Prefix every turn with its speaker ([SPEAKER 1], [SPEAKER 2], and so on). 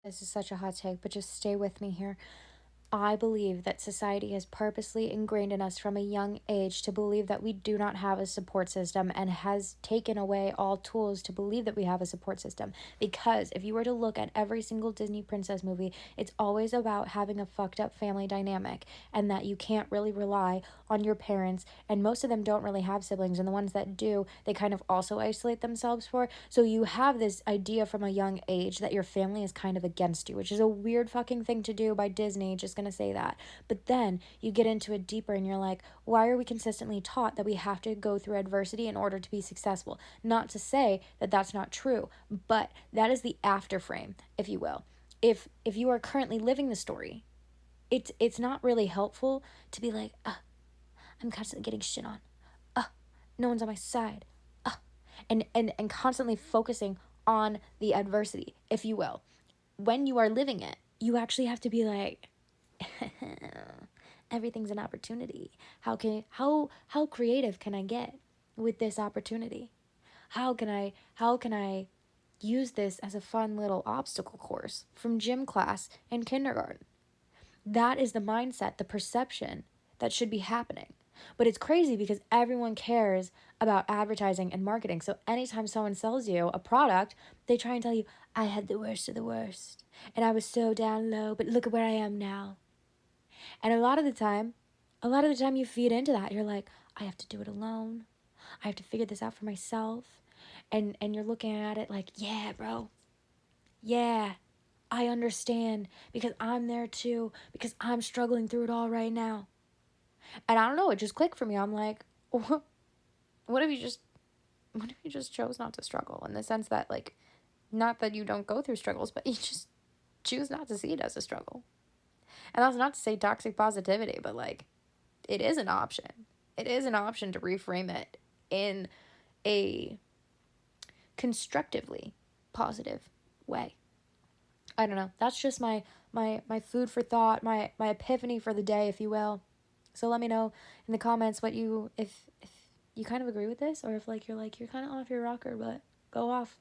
[SPEAKER 1] This is such a hot take, but just stay with me here. I believe that society has purposely ingrained in us from a young age to believe that we do not have a support system and has taken away all tools to believe that we have a support system. Because if you were to look at every single Disney princess movie, it's always about having a fucked up family dynamic and that you can't really rely on your parents. And most of them don't really have siblings. And the ones that do, they kind of also isolate themselves for. So you have this idea from a young age that your family is kind of against you, which is a weird fucking thing to do by Disney. Just gonna say that. But then you get into it deeper and you're like, why are we consistently taught that we have to go through adversity in order to be successful? Not to say that that's not true, but that is the after frame, if you will. If you are currently living the story, it's not really helpful to be like, I'm constantly getting shit on. No one's on my side. And constantly focusing on the adversity, if you will. When you are living it, you actually have to be like, everything's an opportunity. How creative can I get with this opportunity? How can I use this as a fun little obstacle course from gym class in kindergarten? That is the mindset, the perception that should be happening. But it's crazy because everyone cares about advertising and marketing. So anytime someone sells you a product, they try and tell you, I had the worst of the worst. And I was so down low, but look at where I am now. And a lot of the time you feed into that. You're like, I have to do it alone. I have to figure this out for myself. And you're looking at it like, yeah, bro. Yeah, I understand because I'm there too, because I'm struggling through it all right now. And I don't know, it just clicked for me. I'm like, what if you just chose not to struggle, in the sense that, like, not that you don't go through struggles, but you just choose not to see it as a struggle. And that's not to say toxic positivity, but like, it is an option. It is an option to reframe it in a constructively positive way. I don't know. That's just my food for thought, my epiphany for the day, if you will. So let me know in the comments what you, if you kind of agree with this, or if like you're kind of off your rocker, but go off.